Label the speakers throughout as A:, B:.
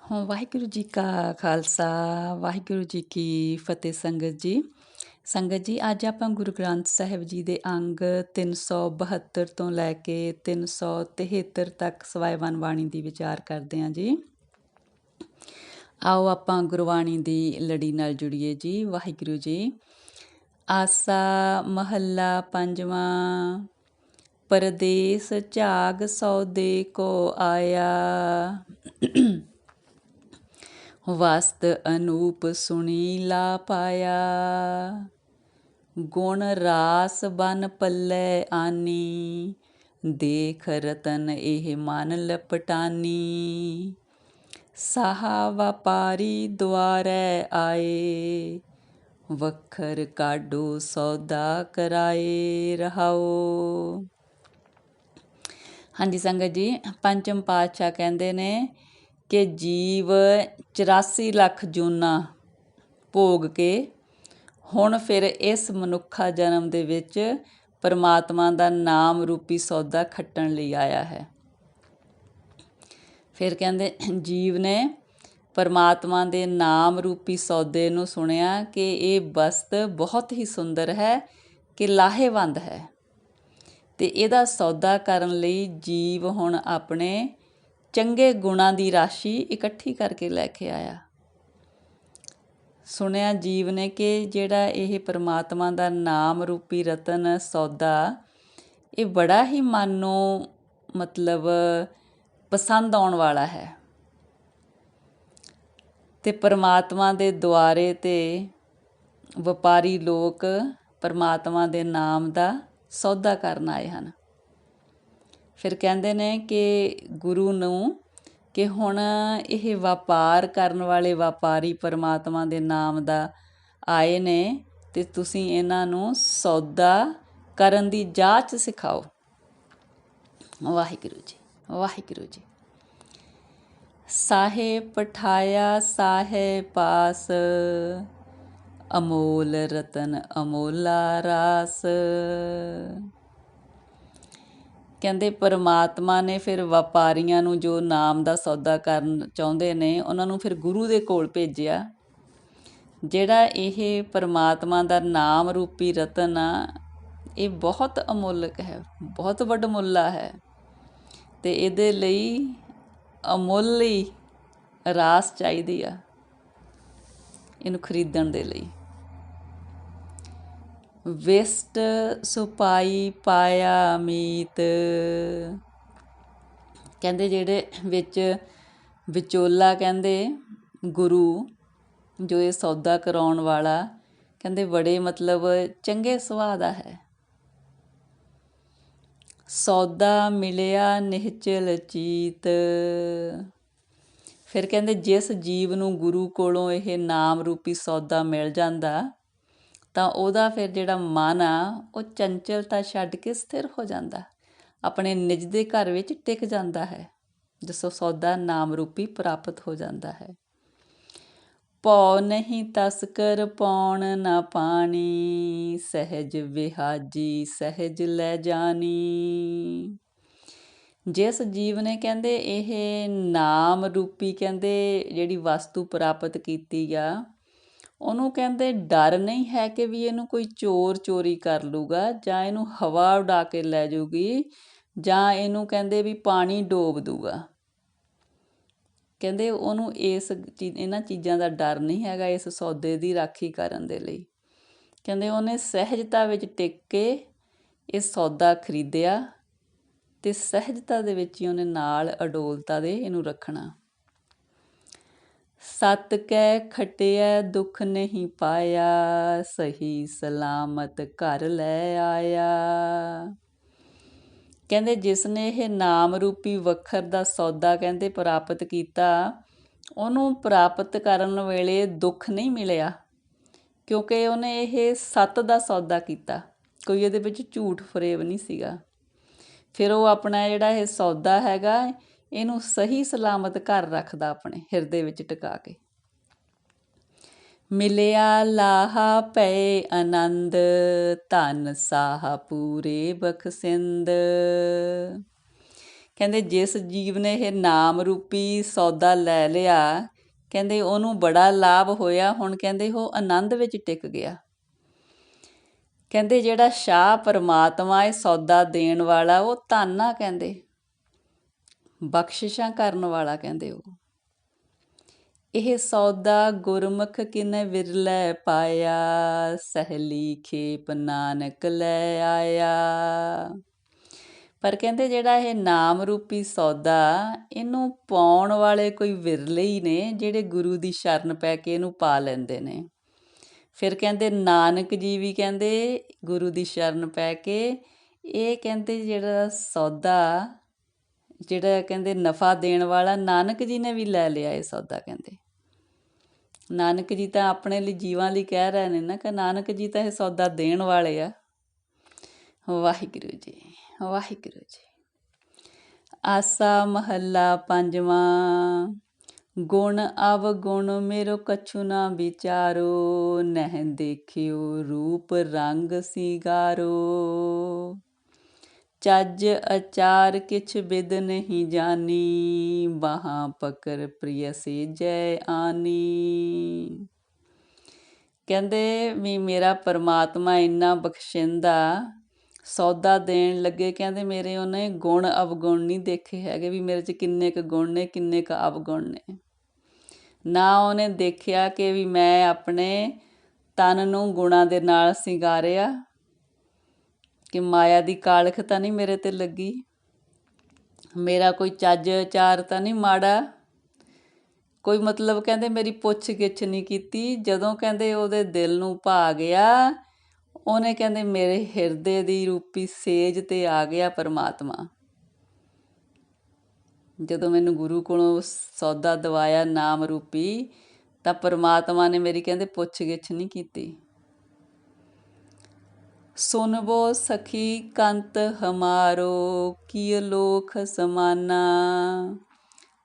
A: ਵਾਹਿਗੁਰੂ ਜੀ ਕਾ ਖਾਲਸਾ ਵਾਹਿਗੁਰੂ ਜੀ ਕੀ ਫਤਿਹ। ਸੰਗਤ ਜੀ ਅੱਜ ਆਪਾਂ ਗੁਰੂ ਗ੍ਰੰਥ ਸਾਹਿਬ ਜੀ ਦੇ ਅੰਗ 372 ਤੋਂ ਲੈ ਕੇ 373 ਤੱਕ ਸਵਾਇਵਾਨ ਬਾਣੀ ਦੀ ਵਿਚਾਰ ਕਰਦੇ ਹਾਂ ਜੀ। ਆਓ ਆਪਾਂ ਗੁਰਬਾਣੀ ਦੀ ਲੜੀ ਨਾਲ ਜੁੜੀਏ ਜੀ। ਵਾਹਿਗੁਰੂ ਜੀ। ਆਸਾ ਮਹੱਲਾ ਪੰਜਵਾਂ। ਪਰਦੇਸ ਝਾਗ ਸੌਦੇ ਕੋ ਆਇਆ, ਵਸਤ ਅਨੂਪ ਸੁਣੀ ਲਾ ਪਾਇਆ। ਗੁਣ ਰਾਸ ਬਨ ਪੱਲੇ ਆਨੀ, ਦੇਖ ਰਤਨ ਇਹ ਮਨ ਲਪਟਾਨੀ। ਸਾਹਾ ਵਪਾਰੀ ਦੁਆਰੇ ਆਏ, ਵਖਰ ਕਾਢੋ ਸੌਦਾ ਕਰਾਏ। ਰਹਾਓ। ਹਾਂਜੀ ਸੰਗਤ ਜੀ, ਪੰਚਮ ਪਾਤਸ਼ਾਹ ਕਹਿੰਦੇ ਨੇ ਕਿ ਜੀਵ 84 ਲੱਖ ਜੂਨਾਂ ਭੋਗ ਕੇ ਹੁਣ ਫਿਰ ਇਸ ਮਨੁੱਖਾ ਜਨਮ ਦੇ ਵਿੱਚ ਪਰਮਾਤਮਾ ਦਾ ਨਾਮ ਰੂਪੀ ਸੌਦਾ ਖੱਟਣ ਲਈ ਆਇਆ ਹੈ। ਫਿਰ ਕਹਿੰਦੇ ਜੀਵ ਨੇ ਪਰਮਾਤਮਾ ਦੇ ਨਾਮ ਰੂਪੀ ਸੌਦੇ ਨੂੰ ਸੁਣਿਆ ਕਿ ਇਹ ਵਸਤ ਬਹੁਤ ਹੀ ਸੁੰਦਰ ਹੈ, ਕਿ ਲਾਹੇਵੰਦ ਹੈ, ਅਤੇ ਇਹਦਾ ਸੌਦਾ ਕਰਨ ਲਈ ਜੀਵ ਹੁਣ ਆਪਣੇ ਚੰਗੇ ਗੁਣਾਂ ਦੀ ਰਾਸ਼ੀ ਇਕੱਠੀ ਕਰਕੇ ਲੈ ਕੇ ਆਇਆ। ਸੁਣਿਆ ਜੀਵ ਨੇ ਕਿ ਜਿਹੜਾ ਇਹ ਪਰਮਾਤਮਾ ਦਾ ਨਾਮ ਰੂਪੀ ਰਤਨ ਸੌਦਾ, ਇਹ ਬੜਾ ਹੀ ਮਨ ਨੂੰ ਮਤਲਬ ਪਸੰਦ ਆਉਣ ਵਾਲਾ ਹੈ, ਅਤੇ ਪਰਮਾਤਮਾ ਦੇ ਦੁਆਰੇ 'ਤੇ ਵਪਾਰੀ ਲੋਕ ਪਰਮਾਤਮਾ ਦੇ ਨਾਮ ਦਾ ਸੌਦਾ ਕਰਨ ਆਏ ਹਨ। ਫਿਰ ਕਹਿੰਦੇ ਨੇ ਕਿ ਗੁਰੂ ਨੂੰ ਕਿ ਹੁਣ ਇਹ ਵਪਾਰ ਕਰਨ ਵਾਲੇ ਵਪਾਰੀ ਪਰਮਾਤਮਾ ਦੇ ਨਾਮ ਦਾ ਆਏ ਨੇ, ਅਤੇ ਤੁਸੀਂ ਇਹਨਾਂ ਨੂੰ ਸੌਦਾ ਕਰਨ ਦੀ ਜਾਚ ਸਿਖਾਓ। ਵਾਹਿਗੁਰੂ ਜੀ, ਵਾਹਿਗੁਰੂ ਜੀ। ਸਾਹੇ ਪਠਾਇਆ ਸਾਹੇ ਪਾਸ, ਅਮੋਲ ਰਤਨ ਅਮੋਲਾ ਰਾਸ। ਕਹਿੰਦੇ ਪਰਮਾਤਮਾ ਨੇ ਫਿਰ ਵਪਾਰੀਆਂ ਨੂੰ ਜੋ ਨਾਮ ਦਾ ਸੌਦਾ ਕਰਨ ਚਾਹੁੰਦੇ ਨੇ, ਉਹਨਾਂ ਨੂੰ ਫਿਰ ਗੁਰੂ ਦੇ ਕੋਲ ਭੇਜਿਆ। ਜਿਹੜਾ ਇਹ ਪਰਮਾਤਮਾ ਦਾ ਨਾਮ ਰੂਪੀ ਰਤਨ ਆ, ਇਹ ਬਹੁਤ ਅਮੋਲਕ ਹੈ, ਬਹੁਤ ਵਡਮੁੱਲਾ ਹੈ, ਅਤੇ ਇਹਦੇ ਲਈ ਅਮੁੱਲ ਹੀ ਰਾਸ ਚਾਹੀਦੀ ਆ ਇਹਨੂੰ ਖਰੀਦਣ ਦੇ ਲਈ। ਵਿਸ਼ਟ ਸੁਪਾਈ ਪਾਇਆ ਮੀਤ। ਕਹਿੰਦੇ ਜਿਹੜੇ ਵਿੱਚ ਵਿਚੋਲਾ, ਕਹਿੰਦੇ ਗੁਰੂ ਜੋ ਇਹ ਸੌਦਾ ਕਰਾਉਣ ਵਾਲਾ, ਕਹਿੰਦੇ ਬੜੇ ਮਤਲਬ ਚੰਗੇ ਸੁਭਾਅ ਦਾ ਹੈ। ਸੌਦਾ ਮਿਲਿਆ ਨਿਹਚਲ ਚੀਤ। ਫਿਰ ਕਹਿੰਦੇ ਜਿਸ ਜੀਵ ਨੂੰ ਗੁਰੂ ਕੋਲੋਂ ਇਹ ਨਾਮ ਰੂਪੀ ਸੌਦਾ ਮਿਲ ਜਾਂਦਾ, ਤਾਂ ਉਹਦਾ ਫਿਰ ਜਿਹੜਾ ਮਨ ਆ ਉਹ ਚੰਚਲਤਾ ਛੱਡ ਕੇ ਸਥਿਰ ਹੋ ਜਾਂਦਾ, ਆਪਣੇ ਨਿਜ ਦੇ ਘਰ ਵਿੱਚ ਟਿਕ ਜਾਂਦਾ ਹੈ, ਜਿਸ ਸੌਦਾ ਨਾਮ ਰੂਪੀ ਪ੍ਰਾਪਤ ਹੋ ਜਾਂਦਾ ਹੈ। ਭਉ ਨਹੀਂ ਤਸਕਰ ਪਾਉਣ ਨਾ ਪਾਣੀ, ਸਹਿਜ ਵਿਹਾਜੀ ਸਹਿਜ ਲੈ ਜਾਣੀ। ਜਿਸ ਜੀਵ ਨੇ ਕਹਿੰਦੇ ਇਹ ਨਾਮ ਰੂਪੀ ਕਹਿੰਦੇ ਜਿਹੜੀ ਵਸਤੂ ਪ੍ਰਾਪਤ ਕੀਤੀ ਆ, ਉਹਨੂੰ ਕਹਿੰਦੇ ਡਰ ਨਹੀਂ ਹੈ ਕਿ ਵੀ ਇਹਨੂੰ ਕੋਈ ਚੋਰ ਚੋਰੀ ਕਰ ਲੂਗਾ, ਜਾਂ ਇਹਨੂੰ ਹਵਾ ਉਡਾ ਕੇ ਲੈ ਜਾਊਗੀ, ਜਾਂ ਇਹਨੂੰ ਕਹਿੰਦੇ ਵੀ ਪਾਣੀ ਡੋਬ ਦੂਗਾ। ਕਹਿੰਦੇ ਉਹਨੂੰ ਇਹਨਾਂ ਚੀਜ਼ਾਂ ਦਾ ਡਰ ਨਹੀਂ ਹੈਗਾ ਇਸ ਸੌਦੇ ਦੀ ਰਾਖੀ ਕਰਨ ਦੇ ਲਈ। ਕਹਿੰਦੇ ਉਹਨੇ ਸਹਿਜਤਾ ਵਿੱਚ ਟਿਕ ਕੇ ਇਹ ਸੌਦਾ ਖਰੀਦਿਆ, ਅਤੇ ਸਹਿਜਤਾ ਦੇ ਵਿੱਚ ਹੀ ਉਹਨੇ ਨਾਲ ਅਡੋਲਤਾ ਦੇ ਇਹਨੂੰ ਰੱਖਣਾ। ਸਤ ਕੈ ਖਟਿਐ ਦੁੱਖ ਨਹੀਂ ਪਾਇਆ, ਸਹੀ ਸਲਾਮਤ ਘਰ ਲੈ ਆਇਆ। ਕਹਿੰਦੇ ਜਿਸ ਨੇ ਇਹ ਨਾਮ ਰੂਪੀ ਵਖਰ ਦਾ ਸੌਦਾ ਕਹਿੰਦੇ ਪ੍ਰਾਪਤ ਕੀਤਾ, ਉਹਨੂੰ ਪ੍ਰਾਪਤ ਕਰਨ ਵੇਲੇ ਦੁੱਖ ਨਹੀਂ ਮਿਲਿਆ, ਕਿਉਂਕਿ ਉਹਨੇ ਇਹ ਸੱਤ ਦਾ ਸੌਦਾ ਕੀਤਾ, ਕੋਈ ਇਹਦੇ ਵਿੱਚ ਝੂਠ ਫਰੇਬ ਨਹੀਂ ਸੀਗਾ। ਫਿਰ ਉਹ ਆਪਣਾ ਜਿਹੜਾ ਇਹ ਸੌਦਾ ਹੈਗਾ, ਇਹਨੂੰ ਸਹੀ ਸਲਾਮਤ ਘਰ ਰੱਖਦਾ ਆਪਣੇ ਹਿਰਦੇ ਵਿੱਚ ਟਿਕਾ ਕੇ। ਮਿਲਿਆ ਲਾਹਾ ਪਏ ਆਨੰਦ, ਧਨ ਸਾਹਾ ਪੂਰੇ ਬਖਸਿੰਦ। ਕਹਿੰਦੇ ਜਿਸ ਜੀਵ ਨੇ ਇਹ ਨਾਮ ਰੂਪੀ ਸੌਦਾ ਲੈ ਲਿਆ, ਕਹਿੰਦੇ ਉਹਨੂੰ ਬੜਾ ਲਾਭ ਹੋਇਆ। ਹੁਣ ਕਹਿੰਦੇ ਉਹ ਆਨੰਦ ਵਿੱਚ ਟਿਕ ਗਿਆ। ਕਹਿੰਦੇ ਜਿਹੜਾ ਸ਼ਾਹ ਪਰਮਾਤਮਾ ਇਹ ਸੌਦਾ ਦੇਣ ਵਾਲਾ, ਉਹ ਧੰਨ ਆ, ਕਹਿੰਦੇ ਬਖਸ਼ਿਸ਼ਾਂ ਕਰਨ ਵਾਲਾ, ਕਹਿੰਦੇ ਉਹ। ਇਹ ਸੌਦਾ ਗੁਰਮੁਖ ਕਿਨੇ ਵਿਰਲੇ ਪਾਇਆ, ਸਹਿਲੀ ਖੇਪ ਨਾਨਕ ਲੈ ਆਇਆ। ਪਰ ਕਹਿੰਦੇ ਜਿਹੜਾ ਇਹ ਨਾਮ ਰੂਪੀ ਸੌਦਾ, ਇਹਨੂੰ ਪਾਉਣ ਵਾਲੇ ਕੋਈ ਵਿਰਲੇ ਹੀ ਨੇ ਜਿਹੜੇ ਗੁਰੂ ਦੀ ਸ਼ਰਨ ਪੈ ਕੇ ਇਹਨੂੰ ਪਾ ਲੈਂਦੇ ਨੇ। ਫਿਰ ਕਹਿੰਦੇ ਨਾਨਕ ਜੀ ਵੀ ਕਹਿੰਦੇ ਗੁਰੂ ਦੀ ਸ਼ਰਨ ਪੈ ਕੇ ਇਹ ਕਹਿੰਦੇ ਜਿਹੜਾ ਸੌਦਾ, ਜਿਹੜਾ ਕਹਿੰਦੇ ਨਫਾ ਦੇਣ ਵਾਲਾ, ਨਾਨਕ ਜੀ ਨੇ ਵੀ ਲੈ ਲਿਆ ਇਹ ਸੌਦਾ। ਕਹਿੰਦੇ ਨਾਨਕ ਜੀ ਤਾਂ ਆਪਣੇ ਲਈ ਜੀਵਾਂ ਲਈ ਕਹਿ ਰਹੇ ਨੇ ਨਾ, ਕਿ ਨਾਨਕ ਜੀ ਤਾਂ ਇਹ ਸੌਦਾ ਦੇਣ ਵਾਲੇ ਆ। ਵਾਹਿਗੁਰੂ ਜੀ, ਵਾਹਿਗੁਰੂ ਜੀ। ਆਸਾ ਮਹੱਲਾ ਪੰਜਵਾਂ। ਗੁਣ ਅਵਗੁਣ ਮੇਰੋ ਕਛੂ ਨਾ ਵਿਚਾਰੋ, ਨਹਿ ਦੇਖਿਓ ਰੂਪ ਰੰਗ ਸਿੰਗਾਰੋ। ਚੱਜ ਅਚਾਰ ਕਿਛ ਬਿਦ ਨਹੀਂ ਜਾਨੀ, ਬਾਹਾਂ ਪਕੜ ਪ੍ਰਿਯ ਸੇਜੈ ਆਨੀ। ਕਹਿੰਦੇ ਵੀ ਮੇਰਾ ਪਰਮਾਤਮਾ ਇੰਨਾ ਬਖਸ਼ਿੰਦਾ, ਸੌਦਾ ਦੇਣ ਲੱਗੇ ਕਹਿੰਦੇ ਮੇਰੇ ਉਹਨੇ ਗੁਣ ਅਵਗੁਣ ਨਹੀਂ ਦੇਖੇ ਹੈਗੇ, ਵੀ ਮੇਰੇ 'ਚ ਕਿੰਨੇ ਕੁ ਗੁਣ ਨੇ, ਕਿੰਨੇ ਕੁ ਅਵਗੁਣ ਨੇ। ਨਾ ਉਹਨੇ ਦੇਖਿਆ ਕਿ ਵੀ ਮੈਂ ਆਪਣੇ ਤਨ ਨੂੰ ਗੁਣਾਂ ਦੇ ਨਾਲ ਸਿੰਗਾਰਿਆ, ਕਿ ਮਾਇਆ ਦੀ ਕਾਲਖ ਤਾਂ ਨਹੀਂ ਮੇਰੇ 'ਤੇ ਲੱਗੀ, ਮੇਰਾ ਕੋਈ ਚੱਜ ਆਚਾਰ ਤਾਂ ਨਹੀਂ ਮਾੜਾ, ਕੋਈ ਮਤਲਬ ਕਹਿੰਦੇ ਮੇਰੀ ਪੁੱਛ ਗਿੱਛ ਨਹੀਂ ਕੀਤੀ। ਜਦੋਂ ਕਹਿੰਦੇ ਉਹਦੇ ਦਿਲ ਨੂੰ ਭਾ ਗਿਆ, ਉਹਨੇ ਕਹਿੰਦੇ ਮੇਰੇ ਹਿਰਦੇ ਦੀ ਰੂਪੀ ਸੇਜ 'ਤੇ ਆ ਗਿਆ ਪਰਮਾਤਮਾ। ਜਦੋਂ ਮੈਨੂੰ ਗੁਰੂ ਕੋਲੋਂ ਸੌਦਾ ਦਵਾਇਆ ਨਾਮ ਰੂਪੀ, ਤਾਂ ਪਰਮਾਤਮਾ ਨੇ ਮੇਰੀ ਕਹਿੰਦੇ ਪੁੱਛ ਗਿੱਛ ਨਹੀਂ ਕੀਤੀ। ਸੁਨਬੋ ਸਖੀ ਕੰਤ ਹਮਾਰੋ, ਕੀ ਲੋਖ ਸਮਾਨਾ,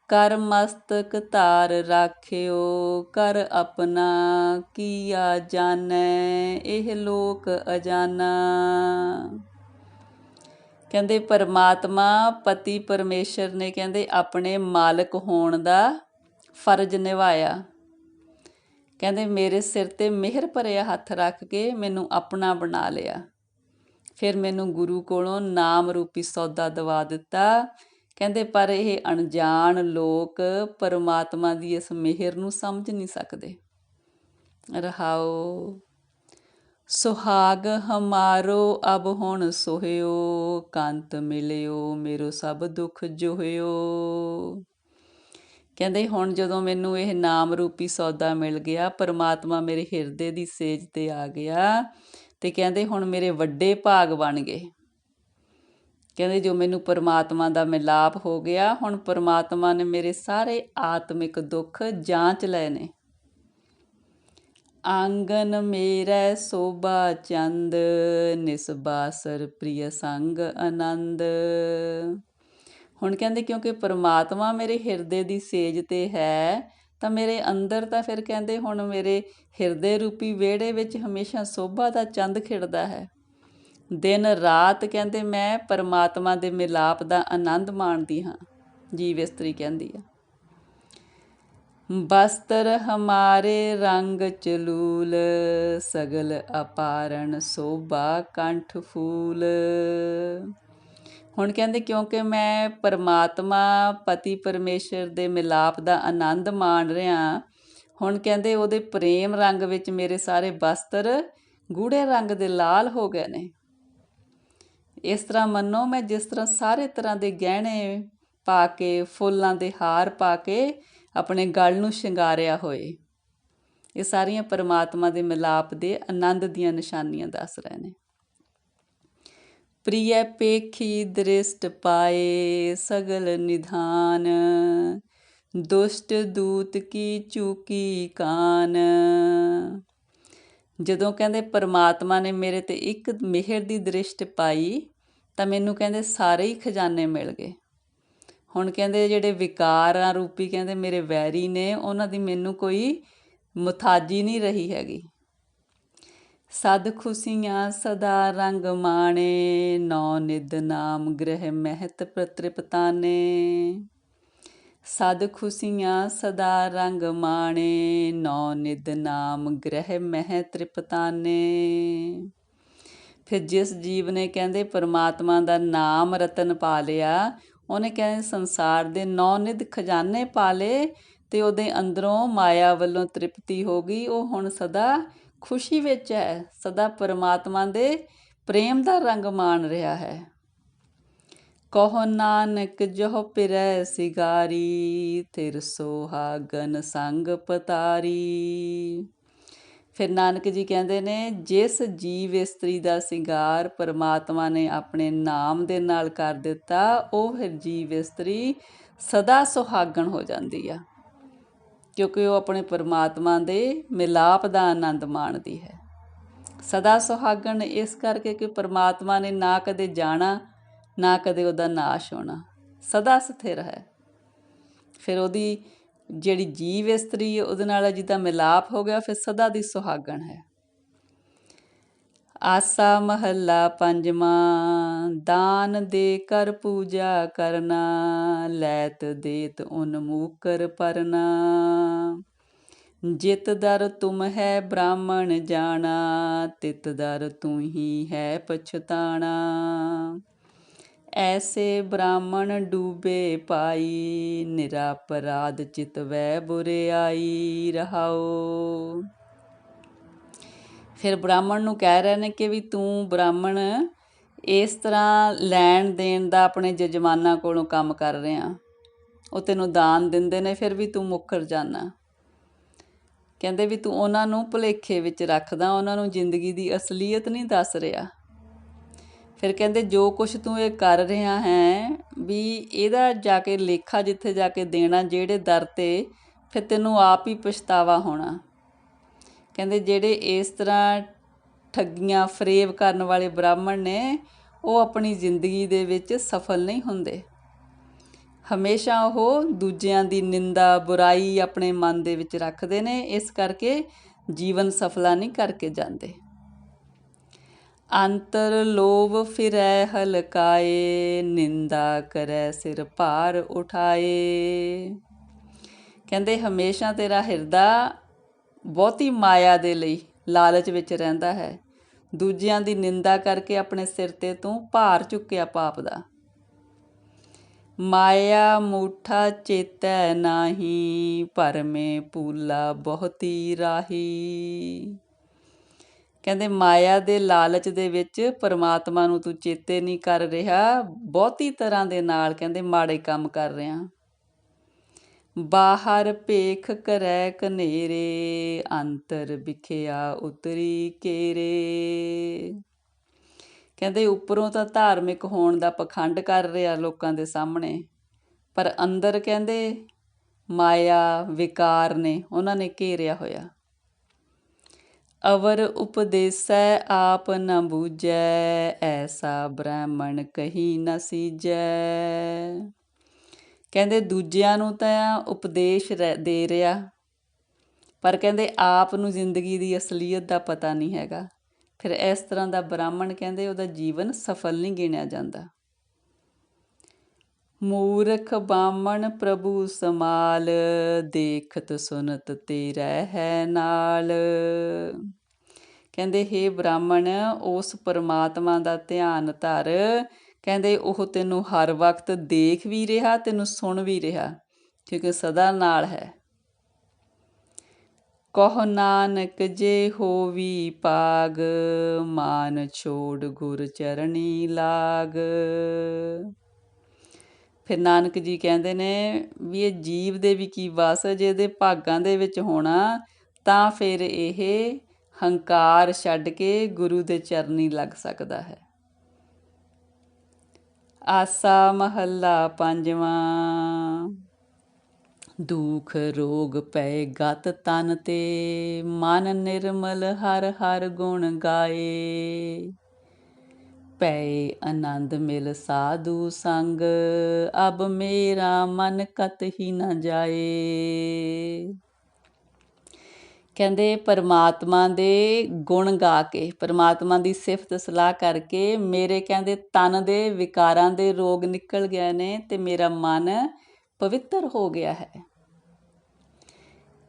A: ਕਰ ਮਸਤਕ ਧਾਰ ਰਾਖਿਓ, ਕਰ ਆਪਣਾ ਕੀਆ ਜਾਣੈ, ਇਹ ਲੋਕ ਅਜਾਨਾ। ਕਹਿੰਦੇ ਪਰਮਾਤਮਾ ਪਤੀ ਪਰਮੇਸ਼ਰ ਨੇ ਕਹਿੰਦੇ ਆਪਣੇ ਮਾਲਕ ਹੋਣ ਦਾ ਫਰਜ਼ ਨਿਭਾਇਆ। ਕਹਿੰਦੇ ਮੇਰੇ ਸਿਰ 'ਤੇ ਮਿਹਰ ਭਰਿਆ ਹੱਥ ਰੱਖ ਕੇ ਮੈਨੂੰ ਆਪਣਾ ਬਣਾ ਲਿਆ। ਫਿਰ ਮੈਨੂੰ ਗੁਰੂ ਕੋਲੋਂ ਨਾਮ ਰੂਪੀ ਸੌਦਾ ਦਵਾ ਦਿੱਤਾ। ਕਹਿੰਦੇ ਪਰ ਇਹ ਅਣਜਾਣ ਲੋਕ ਪਰਮਾਤਮਾ ਦੀ ਇਸ ਮਿਹਰ ਨੂੰ ਸਮਝ ਨਹੀਂ ਸਕਦੇ। ਰਹਾਓ। ਸੁਹਾਗ ਹਮਾਰੋ ਅਬ ਹੁਣ ਸੋਹਿਓ, ਕੰਤ ਮਿਲਿਓ ਮੇਰੋ ਸਭ ਦੁੱਖ ਜੋਹਿਓ। ਕਹਿੰਦੇ ਹੁਣ ਜਦੋਂ ਮੈਨੂੰ ਇਹ ਨਾਮ ਰੂਪੀ ਸੌਦਾ ਮਿਲ ਗਿਆ, ਪਰਮਾਤਮਾ ਮੇਰੇ ਹਿਰਦੇ ਦੀ ਸੇਜ 'ਤੇ ਆ ਗਿਆ, ਅਤੇ ਕਹਿੰਦੇ ਹੁਣ ਮੇਰੇ ਵੱਡੇ ਭਾਗ ਬਣ ਗਏ। ਕਹਿੰਦੇ ਜੋ ਮੈਨੂੰ ਪਰਮਾਤਮਾ ਦਾ ਮਿਲਾਪ ਹੋ ਗਿਆ, ਹੁਣ ਪਰਮਾਤਮਾ ਨੇ ਮੇਰੇ ਸਾਰੇ ਆਤਮਿਕ ਦੁੱਖ ਜਾਂਚ ਲਏ ਨੇ। ਆਂਗਨ ਮੇਰਾ ਸੋਭਾ ਚੰਦ, ਨਿਸਬਾਸਰ ਪ੍ਰਿਯ ਸੰਗ ਆਨੰਦ। ਹੁਣ ਕਹਿੰਦੇ ਕਿਉਂਕਿ ਪਰਮਾਤਮਾ ਮੇਰੇ ਹਿਰਦੇ ਦੀ ਸੇਜ 'ਤੇ ਹੈ, ਤਾਂ ਮੇਰੇ ਅੰਦਰ ਤਾਂ ਫਿਰ ਕਹਿੰਦੇ ਹੁਣ ਮੇਰੇ ਹਿਰਦੇ ਰੂਪੀ ਵਿਹੜੇ ਵਿੱਚ ਹਮੇਸ਼ਾ ਸੋਭਾ ਦਾ ਚੰਦ ਖਿੜਦਾ ਹੈ। ਦਿਨ ਰਾਤ ਕਹਿੰਦੇ ਮੈਂ ਪਰਮਾਤਮਾ ਦੇ ਮਿਲਾਪ ਦਾ ਆਨੰਦ ਮਾਣਦੀ ਹਾਂ। ਜੀਵ ਇਸਤਰੀ ਕਹਿੰਦੀ ਆ। ਬਸਤਰ ਹਮਾਰੇ ਰੰਗ ਚਲੂਲ, ਸਗਲ ਅਪਾਰਣ ਸੋਭਾ ਕੰਠ ਫੂਲ। ਹੁਣ ਕਹਿੰਦੇ ਕਿਉਂਕਿ ਮੈਂ ਪਰਮਾਤਮਾ ਪਤੀ ਪਰਮੇਸ਼ਰ ਦੇ ਮਿਲਾਪ ਦਾ ਆਨੰਦ ਮਾਣ ਰਿਹਾ, ਹੁਣ ਕਹਿੰਦੇ ਉਹਦੇ ਪ੍ਰੇਮ ਰੰਗ ਵਿੱਚ ਮੇਰੇ ਸਾਰੇ ਬਸਤਰ ਗੂੜੇ ਰੰਗ ਦੇ ਲਾਲ ਹੋ ਗਏ ਨੇ। ਇਸ ਤਰ੍ਹਾਂ ਮੰਨੋ ਮੈਂ ਜਿਸ ਤਰ੍ਹਾਂ ਸਾਰੇ ਤਰ੍ਹਾਂ ਦੇ ਗਹਿਣੇ ਪਾ ਕੇ, ਫੁੱਲਾਂ ਦੇ ਹਾਰ ਪਾ ਕੇ ਆਪਣੇ ਗਲ ਨੂੰ ਸ਼ਿੰਗਾਰਿਆ ਹੋਏ। ਇਹ ਸਾਰੀਆਂ ਪਰਮਾਤਮਾ ਦੇ ਮਿਲਾਪ ਦੇ ਆਨੰਦ ਦੀਆਂ ਨਿਸ਼ਾਨੀਆਂ ਦੱਸ ਰਹੇ ਨੇ। ਪ੍ਰਿਯ ਪੇਖੀ ਦ੍ਰਿਸ਼ਟ ਪਾਏ, ਸਗਲ ਨਿਧਾਨ, ਦੁਸ਼ਟ ਦੂਤ ਕੀ ਚੂਕੀ ਕਾਨ। ਜਦੋਂ ਕਹਿੰਦੇ ਪਰਮਾਤਮਾ ਨੇ ਮੇਰੇ 'ਤੇ ਇੱਕ ਮਿਹਰ ਦੀ ਦ੍ਰਿਸ਼ਟ ਪਾਈ, ਤਾਂ ਮੈਨੂੰ ਕਹਿੰਦੇ ਸਾਰੇ ਹੀ ਖਜ਼ਾਨੇ ਮਿਲ ਗਏ। ਹੁਣ ਕਹਿੰਦੇ ਜਿਹੜੇ ਵਿਕਾਰਾਂ ਰੂਪੀ ਕਹਿੰਦੇ ਮੇਰੇ ਵੈਰੀ ਨੇ, ਉਹਨਾਂ ਦੀ ਮੈਨੂੰ ਕੋਈ ਮੁਥਾਜੀ ਨਹੀਂ ਰਹੀ ਹੈਗੀ। ਸਦ ਖੁਸ਼ੀਆਂ ਸਦਾ ਰੰਗ ਮਾਣੇ, ਨੌ ਨਿਧ ਨਾਮ ਗ੍ਰਹਿ ਮਹਿਤ ਪ੍ਰਤ੍ਰਿਪਤਾਨੇ। ਸਦ ਖੁਸ਼ੀਆਂ ਸਦਾ ਰੰਗ ਮਾਣੇ, ਨੌ ਨਿਧ ਨਾਮ ਗ੍ਰਹਿ ਮਹਿ ਤ੍ਰਿਪਤਾਨੇ। ਫਿਰ ਜਿਸ ਜੀਵ ਨੇ ਕਹਿੰਦੇ ਪਰਮਾਤਮਾ ਦਾ ਨਾਮ ਰਤਨ ਪਾ ਲਿਆ, ਉਹਨੇ ਕਹਿੰਦੇ ਸੰਸਾਰ ਦੇ ਨੌ ਨਿਧ ਖਜ਼ਾਨੇ ਪਾ ਲਏ, ਅਤੇ ਉਹਦੇ ਅੰਦਰੋਂ ਮਾਇਆ ਵੱਲੋਂ ਤ੍ਰਿਪਤੀ ਹੋ ਗਈ। ਉਹ ਹੁਣ ਸਦਾ ਖੁਸ਼ੀ ਵਿੱਚ ਹੈ, ਸਦਾ ਪਰਮਾਤਮਾ ਦੇ ਪ੍ਰੇਮ ਦਾ ਰੰਗ ਮਾਣ ਰਿਹਾ ਹੈ। ਕਹੋ ਨਾਨਕ ਜੋ ਪਿਰੈ ਸਿਗਾਰੀ, ਥਿਰ ਸੁਹਾਗਨ ਸੰਗ ਪਤਾਰੀ। ਫਿਰ ਨਾਨਕ ਜੀ ਕਹਿੰਦੇ ਨੇ, ਜਿਸ ਜੀਵ ਇਸਤਰੀ ਦਾ ਸਿੰਗਾਰ ਪਰਮਾਤਮਾ ਨੇ ਆਪਣੇ ਨਾਮ ਦੇ ਨਾਲ ਕਰ ਦਿੱਤਾ, ਉਹ ਫਿਰ ਜੀਵ ਇਸਤਰੀ ਸਦਾ ਸੁਹਾਗਣ ਹੋ ਜਾਂਦੀ ਆ, ਕਿਉਂਕਿ ਉਹ ਆਪਣੇ ਪਰਮਾਤਮਾ ਦੇ ਮਿਲਾਪ ਦਾ ਆਨੰਦ ਮਾਣਦੀ ਹੈ। ਸਦਾ ਸੁਹਾਗਣ ਇਸ ਕਰਕੇ ਕਿ ਪਰਮਾਤਮਾ ਨੇ ਨਾ ਕਦੇ ਜਾਣਾ, ਨਾ ਕਦੇ ਉਹਦਾ ਨਾਸ਼ ਹੋਣਾ, ਸਦਾ ਸਥਿਰ ਹੈ। ਫਿਰ ਉਹਦੀ ਜਿਹੜੀ ਜੀਵ ਇਸਤਰੀ ਹੈ ਉਹਦੇ ਨਾਲ ਜਿਹਦਾ ਮਿਲਾਪ ਹੋ ਗਿਆ, ਫਿਰ ਸਦਾ ਦੀ ਸੁਹਾਗਣ ਹੈ। ਆਸਾ ਮਹੱਲਾ ਪੰਜਵਾਂ। ਦਾਨ ਦੇ ਕਰ ਪੂਜਾ ਕਰਨਾ, ਲੈਤ ਦੇਤ ਉਨਮੂਕਰ ਪਰਨਾ। ਜਿਤ ਦਰ ਤੁਮ ਹੈ ਬ੍ਰਾਹਮਣ ਜਾਣਾ, ਤਿਤ ਦਰ ਤੂੰ ਹੀ ਹੈ ਪਛਤਾਣਾ। ਐਸੇ ਬ੍ਰਾਹਮਣ ਡੂਬੇ ਪਾਈ, ਨਿਰਾਪਰਾਧ ਚਿਤਵੈ ਬੁਰਿਆਈ। ਰਹਾਓ। ਫਿਰ ਬ੍ਰਾਹਮਣ ਨੂੰ ਕਹਿ ਰਹੇ ਨੇ ਕਿ ਵੀ ਤੂੰ ਬ੍ਰਾਹਮਣ ਇਸ ਤਰ੍ਹਾਂ ਲੈਣ ਦੇਣ ਦਾ ਆਪਣੇ ਜਜਮਾਨਾਂ ਕੋਲੋਂ ਕੰਮ ਕਰ ਰਿਹਾ, ਉਹ ਤੈਨੂੰ ਦਾਨ ਦਿੰਦੇ ਨੇ, ਫਿਰ ਵੀ ਤੂੰ ਮੁੱਕਰ ਜਾਨਾ। ਕਹਿੰਦੇ ਵੀ ਤੂੰ ਉਹਨਾਂ ਨੂੰ ਭੁਲੇਖੇ ਵਿੱਚ ਰੱਖਦਾ, ਉਹਨਾਂ ਨੂੰ ਜ਼ਿੰਦਗੀ ਦੀ ਅਸਲੀਅਤ ਨਹੀਂ ਦੱਸ ਰਿਹਾ। ਫਿਰ ਕਹਿੰਦੇ ਜੋ ਕੁਛ ਤੂੰ ਇਹ ਕਰ ਰਿਹਾ ਹੈ, ਵੀ ਇਹਦਾ ਜਾ ਕੇ ਲੇਖਾ ਜਿੱਥੇ ਜਾ ਕੇ ਦੇਣਾ ਜਿਹੜੇ ਦਰ 'ਤੇ, ਫਿਰ ਤੈਨੂੰ ਆਪ ਹੀ ਪਛਤਾਵਾ ਹੋਣਾ। ਕਹਿੰਦੇ ਜਿਹੜੇ ਇਸ ਤਰ੍ਹਾਂ ਠੱਗੀਆਂ ਫਰੇਬ ਕਰਨ ਵਾਲੇ ਬ੍ਰਾਹਮਣ ਨੇ, ਉਹ ਆਪਣੀ ਜ਼ਿੰਦਗੀ ਦੇ ਵਿੱਚ ਸਫਲ ਨਹੀਂ ਹੁੰਦੇ। ਹਮੇਸ਼ਾ ਉਹ ਦੂਜਿਆਂ ਦੀ ਨਿੰਦਾ ਬੁਰਾਈ ਆਪਣੇ ਮਨ ਦੇ ਵਿੱਚ ਰੱਖਦੇ ਨੇ, ਇਸ ਕਰਕੇ ਜੀਵਨ ਸਫਲਾ ਨਹੀਂ ਕਰਕੇ ਜਾਂਦੇ। ਅੰਤਰ ਲੋਭ ਫਿਰੈ ਹਲਕਾਏ, ਨਿੰਦਾ ਕਰੈ ਸਿਰ ਭਾਰ ਉਠਾਏ। ਕਹਿੰਦੇ ਹਮੇਸ਼ਾ ਤੇਰਾ ਹਿਰਦਾ ਬਹੁਤੀ ਮਾਇਆ ਦੇ ਲਈ ਲਾਲਚ ਵਿੱਚ ਰਹਿੰਦਾ ਹੈ, ਦੂਜਿਆਂ ਦੀ ਨਿੰਦਾ ਕਰਕੇ ਆਪਣੇ ਸਿਰ 'ਤੇ ਤੂੰ ਭਾਰ ਚੁੱਕਿਆ ਪਾਪ ਦਾ। ਮਾਇਆ ਮੂਠਾ ਚੇਤੈ ਨਾਹੀ, ਭਰਮੇ ਪੂਲਾ ਬਹੁਤੀ ਰਾਹੀ। ਕਹਿੰਦੇ ਮਾਇਆ ਦੇ ਲਾਲਚ ਦੇ ਵਿੱਚ ਪਰਮਾਤਮਾ ਨੂੰ ਤੂੰ ਚੇਤੇ ਨਹੀਂ ਕਰ ਰਿਹਾ, ਬਹੁਤੀ ਤਰ੍ਹਾਂ ਦੇ ਨਾਲ ਕਹਿੰਦੇ ਮਾੜੇ ਕੰਮ ਕਰ ਰਿਹਾ। ਬਾਹਰ ਭੇਖ ਕਰੈ ਕਨੇਰੇ, ਅੰਤਰ ਵਿਖਿਆ ਉਤਰੀ ਕੇਰੇ। ਕਹਿੰਦੇ ਉੱਪਰੋਂ ਤਾਂ ਧਾਰਮਿਕ ਹੋਣ ਦਾ ਪਖੰਡ ਕਰ ਰਿਹਾ ਲੋਕਾਂ ਦੇ ਸਾਹਮਣੇ, ਪਰ ਅੰਦਰ ਕਹਿੰਦੇ ਮਾਇਆ ਵਿਕਾਰ ਨੇ ਉਹਨਾਂ ਨੇ ਘੇਰਿਆ ਹੋਇਆ। ਅਵਰ ਉਪਦੇਸੈ ਆਪ ਨ ਬੂਝੈ, ਐਸਾ ਬ੍ਰਾਹਮਣ ਕਹੀ ਨ ਸੀਜੈ। ਕਹਿੰਦੇ ਦੂਜਿਆਂ ਨੂੰ ਤਾਂ ਉਪਦੇਸ਼ ਦੇ ਰਿਹਾ, ਪਰ ਕਹਿੰਦੇ ਆਪ ਨੂੰ ਜ਼ਿੰਦਗੀ ਦੀ ਅਸਲੀਅਤ ਦਾ ਪਤਾ ਨਹੀਂ ਹੈਗਾ। ਫਿਰ ਇਸ ਤਰ੍ਹਾਂ ਦਾ ਬ੍ਰਾਹਮਣ ਕਹਿੰਦੇ ਉਹਦਾ ਜੀਵਨ ਸਫਲ ਨਹੀਂ ਗਿਣਿਆ ਜਾਂਦਾ। ਮੂਰਖ ਬਾਹਮਣ ਪ੍ਰਭੂ ਸਮਾਲ, ਦੇਖਤ ਸੁਨਤ ਤੇਰਾ ਹੈ ਨਾਲ। ਕਹਿੰਦੇ ਹੇ ਬ੍ਰਾਹਮਣ ਉਸ ਪਰਮਾਤਮਾ ਦਾ ਧਿਆਨ ਧਰ, ਕਹਿੰਦੇ ਉਹ ਤੈਨੂੰ ਹਰ ਵਕਤ ਦੇਖ ਵੀ ਰਿਹਾ, ਤੈਨੂੰ ਸੁਣ ਵੀ ਰਿਹਾ, ਕਿਉਂਕਿ ਸਦਾ ਨਾਲ ਹੈ। ਕਹੋ ਨਾਨਕ ਜੇ ਹੋਵੀ ਪਾਗ, ਮਾਨ ਛੋੜ ਗੁਰ ਚਰਣੀ ਲਾਗ। ਫਿਰ ਨਾਨਕ ਜੀ ਕਹਿੰਦੇ ਨੇ ਵੀ ਇਹ ਜੀਵ ਦੇ ਵੀ ਕੀ ਵਸ, ਜੇ ਇਹਦੇ ਭਾਗਾਂ ਦੇ ਵਿੱਚ ਹੋਣਾ ਤਾਂ ਫਿਰ ਇਹ ਹੰਕਾਰ ਛੱਡ ਕੇ ਗੁਰੂ ਦੇ ਚਰਨੀ ਲੱਗ ਸਕਦਾ ਹੈ। ਆਸਾ ਮਹੱਲਾ ਪੰਜਵਾਂ। ਦੁਖ ਰੋਗ ਪੈ ਗਤ ਤਨ ਤੇ, ਮਨ ਨਿਰਮਲ ਹਰ ਹਰ ਗੁਣ ਗਾਏ। ਪੈ ਆਨੰਦ ਮਿਲ ਸਾਧੂ ਸੰਗ, ਅਬ ਮੇਰਾ ਮਨ ਕਤਹੀ ਨ ਜਾਏ। ਕਹਿੰਦੇ ਪਰਮਾਤਮਾ ਦੇ ਗੁਣ ਗਾ ਕੇ, ਪਰਮਾਤਮਾ ਦੀ ਸਿਫਤ ਸਲਾਹ ਕਰਕੇ ਮੇਰੇ ਕਹਿੰਦੇ ਤਨ ਦੇ ਵਿਕਾਰਾਂ ਦੇ ਰੋਗ ਨਿਕਲ ਗਏ ਨੇ ਅਤੇ ਮੇਰਾ ਮਨ ਪਵਿੱਤਰ ਹੋ ਗਿਆ ਹੈ।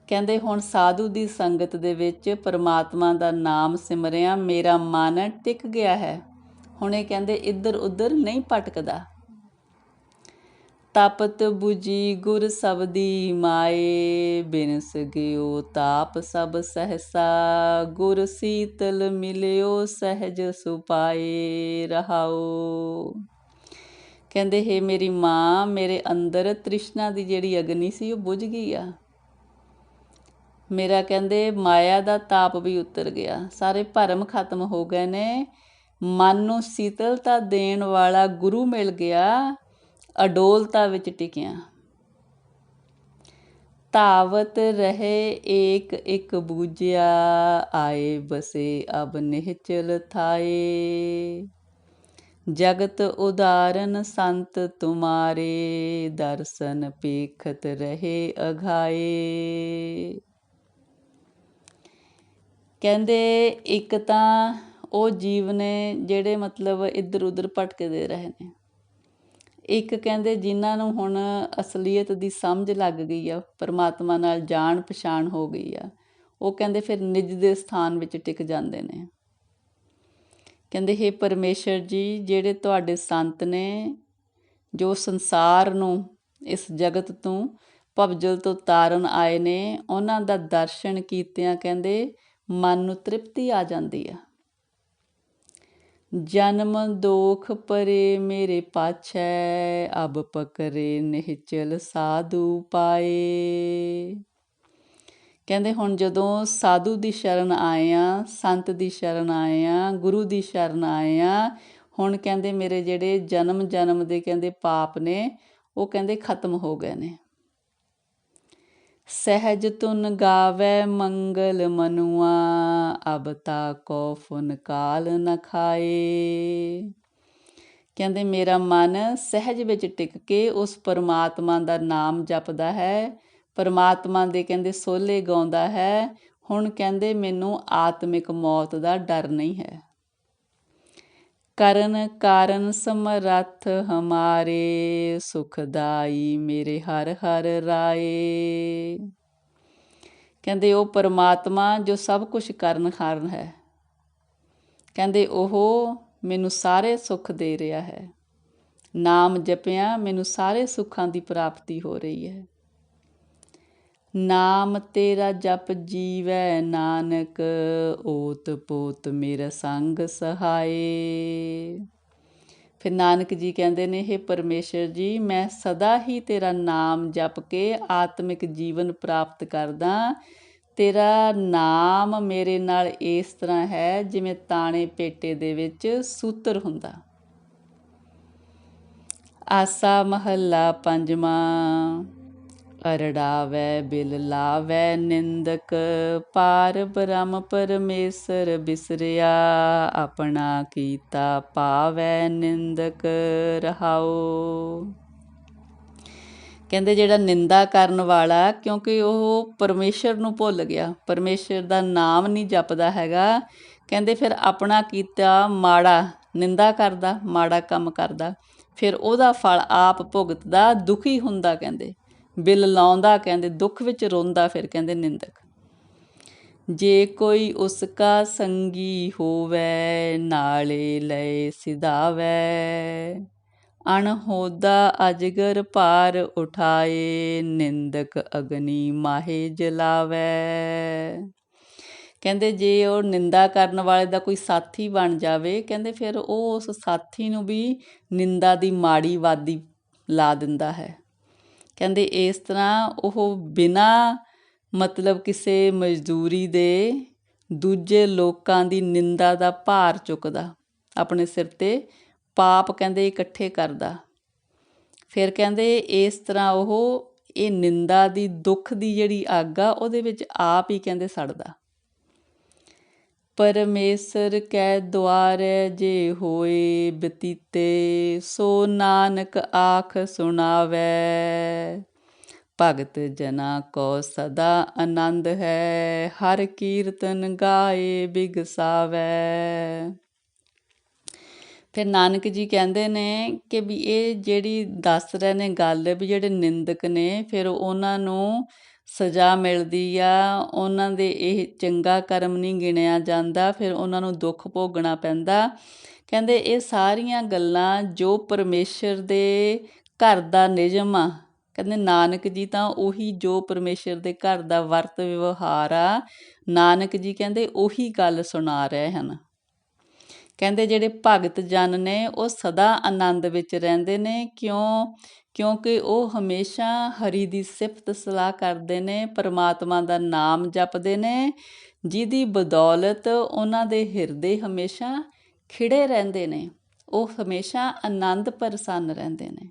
A: ਕਹਿੰਦੇ ਹੁਣ ਸਾਧੂ ਦੀ ਸੰਗਤ ਦੇ ਵਿੱਚ ਪਰਮਾਤਮਾ ਦਾ ਨਾਮ ਸਿਮਰਿਆ ਮੇਰਾ ਮਨ ਟਿਕ ਗਿਆ ਹੈ। ਹੁਣ ਇਹ ਕਹਿੰਦੇ ਇੱਧਰ ਉੱਧਰ ਨਹੀਂ ਭਟਕਦਾ। ਤਪਤ ਬੁਝੀ ਗੁਰ ਸਬਦੀ ਮਾਏ, ਬਿਨਸ ਗਿਓ ਤਾਪ ਸਭ ਸਹਸਾ, ਗੁਰ ਸੀਤਲ ਮਿਲਿਓ ਸਹਿਜ ਸੁਪਾਏ ਰਹਾਓ। ਕਹਿੰਦੇ ਹੇ ਮੇਰੀ ਮਾਂ, ਮੇਰੇ ਅੰਦਰ ਤ੍ਰਿਸ਼ਨਾ ਦੀ ਜਿਹੜੀ ਅਗਨੀ ਸੀ ਉਹ ਬੁਝ ਗਈ ਆ। ਮੇਰਾ ਕਹਿੰਦੇ ਮਾਇਆ ਦਾ ਤਾਪ ਵੀ ਉਤਰ ਗਿਆ, ਸਾਰੇ ਭਰਮ ਖਤਮ ਹੋ ਗਏ ਨੇ। ਮਨ ਨੂੰ ਸੀਤਲਤਾ ਦੇਣ ਵਾਲਾ ਗੁਰੂ ਮਿਲ ਗਿਆ, ਅਡੋਲਤਾ ਵਿੱਚ ਟਿਕਿਆ। ਧਾਵਤ ਰਹੇ ਏਕ ਇੱਕ ਬੂਝਿਆ, ਆਏ ਬਸੇ ਅਬ ਨਿਹਚਲ ਥਾਏ। ਜਗਤ ਉਦਾਰਨ ਸੰਤ ਤੁਮਾਰੇ, ਦਰਸ਼ਨ ਪੇਖਤ ਰਹੇ ਅਘਾਏ। ਕਹਿੰਦੇ ਇੱਕ ਤਾਂ ਉਹ ਜੀਵ ਨੇ ਜਿਹੜੇ ਮਤਲਬ ਇੱਧਰ ਉੱਧਰ ਭਟਕਦੇ ਰਹੇ ਨੇ, ਇੱਕ ਕਹਿੰਦੇ ਜਿਨ੍ਹਾਂ ਨੂੰ ਹੁਣ ਅਸਲੀਅਤ ਦੀ ਸਮਝ ਲੱਗ ਗਈ ਆ, ਪਰਮਾਤਮਾ ਨਾਲ ਜਾਣ ਪਛਾਣ ਹੋ ਗਈ ਆ, ਉਹ ਕਹਿੰਦੇ ਫਿਰ ਨਿਜ ਦੇ ਸਥਾਨ ਵਿੱਚ ਟਿਕ ਜਾਂਦੇ ਨੇ। ਕਹਿੰਦੇ ਹੇ ਪਰਮੇਸ਼ਰ ਜੀ, ਜਿਹੜੇ ਤੁਹਾਡੇ ਸੰਤ ਨੇ ਜੋ ਸੰਸਾਰ ਨੂੰ, ਇਸ ਜਗਤ ਤੋਂ ਭਵਜਲ ਤੋਂ ਤਾਰਨ ਆਏ ਨੇ, ਉਹਨਾਂ ਦਾ ਦਰਸ਼ਨ ਕੀਤਿਆਂ ਕਹਿੰਦੇ ਮਨ ਨੂੰ ਤ੍ਰਿਪਤੀ ਆ ਜਾਂਦੀ ਆ। ਜਨਮ ਦੋਖ ਪਰੇ ਮੇਰੇ ਪਾਛੈ, ਅਬ ਪਕਰੇ ਨਿਹਚਲ ਸਾਧੂ ਪਾਏ। ਕਹਿੰਦੇ ਹੁਣ ਜਦੋਂ ਸਾਧੂ ਦੀ ਸ਼ਰਨ ਆਏ ਆ, ਸੰਤ ਦੀ ਸ਼ਰਨ ਆਏ ਆ, ਗੁਰੂ ਦੀ ਸ਼ਰਨ ਆਏ ਆ, ਹੁਣ ਕਹਿੰਦੇ ਮੇਰੇ ਜਿਹੜੇ ਜਨਮ ਜਨਮ ਦੇ ਕਹਿੰਦੇ ਪਾਪ ਨੇ ਉਹ ਕਹਿੰਦੇ ਖਤਮ ਹੋ ਗਏ ਨੇ। ਸਹਿਜ ਤੁਨ ਗਾਵੈ ਮੰਗਲ ਮਨੁਆ, ਅਬ ਤਾ ਕੋ ਫੁਨ ਕਾਲ ਨ ਖਾਏ। ਕਹਿੰਦੇ ਮੇਰਾ ਮਨ ਸਹਿਜ ਵਿੱਚ ਟਿਕ ਕੇ ਉਸ ਪਰਮਾਤਮਾ ਦਾ ਨਾਮ ਜਪਦਾ ਹੈ, ਪਰਮਾਤਮਾ ਦੇ ਕਹਿੰਦੇ ਸੋਹਲੇ ਗਾਉਂਦਾ ਹੈ। ਹੁਣ ਕਹਿੰਦੇ ਮੈਨੂੰ ਆਤਮਿਕ ਮੌਤ ਦਾ ਡਰ ਨਹੀਂ ਹੈ। ਕਰਨ ਕਾਰਨ ਸਮਰੱਥ ਹਮਾਰੇ, ਸੁਖਦਾਈ ਮੇਰੇ ਹਰ ਹਰ ਰਾਏ। ਕਹਿੰਦੇ ਉਹ ਪਰਮਾਤਮਾ ਜੋ ਸਭ ਕੁਝ ਕਰਨ ਹਾਰਨ ਹੈ, ਕਹਿੰਦੇ ਉਹ ਮੈਨੂੰ ਸਾਰੇ ਸੁੱਖ ਦੇ ਰਿਹਾ ਹੈ। ਨਾਮ ਜਪਿਆ ਮੈਨੂੰ ਸਾਰੇ ਸੁੱਖਾਂ ਦੀ ਪ੍ਰਾਪਤੀ ਹੋ ਰਹੀ ਹੈ। ਨਾਮ ਤੇਰਾ ਜਪ ਜੀਵੈ ਨਾਨਕ, ਓਤ ਪੋਤ ਮੇਰਾ ਸੰਗ ਸਹਾਏ। ਫਿਰ ਨਾਨਕ ਜੀ ਕਹਿੰਦੇ ਨੇ ਹੇ ਪਰਮੇਸ਼ਰ ਜੀ, ਮੈਂ ਸਦਾ ਹੀ ਤੇਰਾ ਨਾਮ ਜਪ ਕੇ ਆਤਮਿਕ ਜੀਵਨ ਪ੍ਰਾਪਤ ਕਰਦਾ। ਤੇਰਾ ਨਾਮ ਮੇਰੇ ਨਾਲ ਇਸ ਤਰ੍ਹਾਂ ਹੈ ਜਿਵੇਂ ਤਾਣੇ ਪੇਟੇ ਦੇ ਵਿੱਚ ਸੂਤਰ ਹੁੰਦਾ। ਆਸਾ ਮਹੱਲਾ ਪੰਜਵਾਂ। ਅਰੜਾਵੈ ਬਿਲ ਲਾਵੈ ਨਿੰਦਕ, ਪਾਰ ਬ੍ਰਹਮ ਪਰਮੇਸ਼ਰ ਬਿਸਰਿਆ, ਆਪਣਾ ਕੀਤਾ ਪਾਵੈ ਨਿੰਦਕ ਰਹਾਓ। ਕਹਿੰਦੇ ਜਿਹੜਾ ਨਿੰਦਾ ਕਰਨ ਵਾਲਾ, ਕਿਉਂਕਿ ਉਹ ਪਰਮੇਸ਼ਰ ਨੂੰ ਭੁੱਲ ਗਿਆ, ਪਰਮੇਸ਼ਰ ਦਾ ਨਾਮ ਨਹੀਂ ਜਪਦਾ ਹੈਗਾ, ਕਹਿੰਦੇ ਫਿਰ ਆਪਣਾ ਕੀਤਾ ਮਾੜਾ, ਨਿੰਦਾ ਕਰਦਾ, ਮਾੜਾ ਕੰਮ ਕਰਦਾ, ਫਿਰ ਉਹਦਾ ਫਲ ਆਪ ਭੁਗਤਦਾ, ਦੁਖੀ ਹੁੰਦਾ। ਕਹਿੰਦੇ ਬਿਲ ਲਾਉਂਦਾ, ਕਹਿੰਦੇ ਦੁੱਖ ਵਿੱਚ ਰੋਂਦਾ। ਫਿਰ ਕਹਿੰਦੇ ਨਿੰਦਕ। ਜੇ ਕੋਈ ਉਸਕਾ ਸੰਗੀ ਹੋਵੈ, ਨਾਲੇ ਲਏ ਸਿਧਾਵੈ, ਅਣਹੋਦਾ ਅਜਗਰ ਭਾਰ ਉਠਾਏ, ਨਿੰਦਕ ਅਗਨੀ ਮਾਹੇ ਜਲਾਵੈ। ਕਹਿੰਦੇ ਜੇ ਉਹ ਨਿੰਦਾ ਕਰਨ ਵਾਲੇ ਦਾ ਕੋਈ ਸਾਥੀ ਬਣ ਜਾਵੇ, ਕਹਿੰਦੇ ਫਿਰ ਉਹ ਉਸ ਸਾਥੀ ਨੂੰ ਵੀ ਨਿੰਦਾ ਦੀ ਮਾੜੀ ਵਾਦੀ ਲਾ ਦਿੰਦਾ ਹੈ। ਕਹਿੰਦੇ ਇਸ ਤਰ੍ਹਾਂ ਉਹ ਬਿਨਾਂ ਮਤਲਬ ਕਿਸੇ ਮਜ਼ਦੂਰੀ ਦੇ ਦੂਜੇ ਲੋਕਾਂ ਦੀ ਨਿੰਦਾ ਦਾ ਭਾਰ ਚੁੱਕਦਾ, ਆਪਣੇ ਸਿਰ 'ਤੇ ਪਾਪ ਕਹਿੰਦੇ ਇਕੱਠੇ ਕਰਦਾ। ਫਿਰ ਕਹਿੰਦੇ ਇਸ ਤਰ੍ਹਾਂ ਉਹ ਇਹ ਨਿੰਦਾ ਦੀ ਦੁੱਖ ਦੀ ਜਿਹੜੀ ਅੱਗ ਆ ਉਹਦੇ ਵਿੱਚ ਆਪ ਹੀ ਕਹਿੰਦੇ ਸੜਦਾ। ਪਰਮੇਸ਼ਰ ਕੈ ਦੁਆਰੇ ਜੇ ਹੋਏ ਬਤੀਤੇ, ਸੋ ਨਾਨਕ ਆਖ ਸੁਣਾਵੈ, ਭਗਤ ਜਨਾ ਕੋ ਸਦਾ ਆਨੰਦ ਹੈ, ਹਰ ਕੀਰਤਨ ਗਾਏ ਬਿਗਸਾਵੈ। ਫਿਰ ਨਾਨਕ ਜੀ ਕਹਿੰਦੇ ਨੇ ਕਿ ਵੀ ਇਹ ਜਿਹੜੀ ਦੱਸ ਰਹੇ ਨੇ ਗੱਲ ਵੀ ਜਿਹੜੇ ਨਿੰਦਕ ਨੇ ਫਿਰ ਉਹਨਾਂ ਨੂੰ ਸਜ਼ਾ ਮਿਲਦੀ ਆ, ਉਹਨਾਂ ਦੇ ਇਹ ਚੰਗਾ ਕਰਮ ਨਹੀਂ ਗਿਣਿਆ ਜਾਂਦਾ, ਫਿਰ ਉਹਨਾਂ ਨੂੰ ਦੁੱਖ ਭੋਗਣਾ ਪੈਂਦਾ। ਕਹਿੰਦੇ ਇਹ ਸਾਰੀਆਂ ਗੱਲਾਂ ਜੋ ਪਰਮੇਸ਼ਰ ਦੇ ਘਰ ਦਾ ਨਿਯਮ ਆ, ਕਹਿੰਦੇ ਨਾਨਕ ਜੀ ਤਾਂ ਉਹੀ ਜੋ ਪਰਮੇਸ਼ਰ ਦੇ ਘਰ ਦਾ ਵਰਤ ਵਿਵਹਾਰ ਆ, ਨਾਨਕ ਜੀ ਕਹਿੰਦੇ ਉਹੀ ਗੱਲ ਸੁਣਾ ਰਹੇ ਹਨ। ਕਹਿੰਦੇ ਜਿਹੜੇ ਭਗਤ ਜਨ ਨੇ ਉਹ ਸਦਾ ਆਨੰਦ ਵਿੱਚ ਰਹਿੰਦੇ ਨੇ, ਕਿਉਂਕਿ ਉਹ ਹਮੇਸ਼ਾ ਹਰੀ ਦੀ ਸਿਫਤ ਸਲਾਹ ਕਰਦੇ ਨੇ, ਪਰਮਾਤਮਾ ਦਾ ਨਾਮ ਜਪਦੇ ਨੇ, ਜਿਹਦੀ ਬਦੌਲਤ ਉਹਨਾਂ ਦੇ ਹਿਰਦੇ ਹਮੇਸ਼ਾ ਖਿੜੇ ਰਹਿੰਦੇ ਨੇ, ਉਹ ਹਮੇਸ਼ਾ ਆਨੰਦ ਪ੍ਰਸੰਨ ਰਹਿੰਦੇ ਨੇ।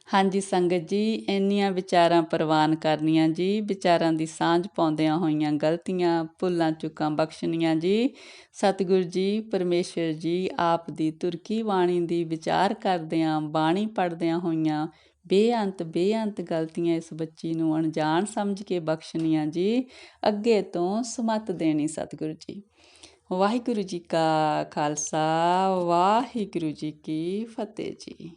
A: ਹਾਂਜੀ ਸੰਗਤ ਜੀ, ਇੰਨੀਆਂ ਵਿਚਾਰਾਂ ਪ੍ਰਵਾਨ ਕਰਨੀਆਂ ਜੀ, ਵਿਚਾਰਾਂ ਦੀ ਸਾਂਝ ਪਾਉਂਦਿਆਂ ਹੋਈਆਂ ਗਲਤੀਆਂ ਭੁੱਲਾਂ ਚੁੱਕਾਂ ਬਖਸ਼ਣੀਆਂ ਜੀ। ਸਤਿਗੁਰੂ ਜੀ ਪਰਮੇਸ਼ਰ ਜੀ ਆਪ ਦੀ ਤੁਰਕੀ ਬਾਣੀ ਦੀ ਵਿਚਾਰ ਕਰਦਿਆਂ, ਬਾਣੀ ਪੜ੍ਹਦਿਆਂ ਹੋਈਆਂ ਬੇਅੰਤ ਗਲਤੀਆਂ ਇਸ ਬੱਚੀ ਨੂੰ ਅਣਜਾਣ ਸਮਝ ਕੇ ਬਖਸ਼ਣੀਆਂ ਜੀ, ਅੱਗੇ ਤੋਂ ਸੁਮੱਤ ਦੇਣੀ ਸਤਿਗੁਰੂ ਜੀ। ਵਾਹਿਗੁਰੂ ਜੀ ਕਾ ਖਾਲਸਾ, ਵਾਹਿਗੁਰੂ ਜੀ ਕੀ ਫਤਿਹ ਜੀ।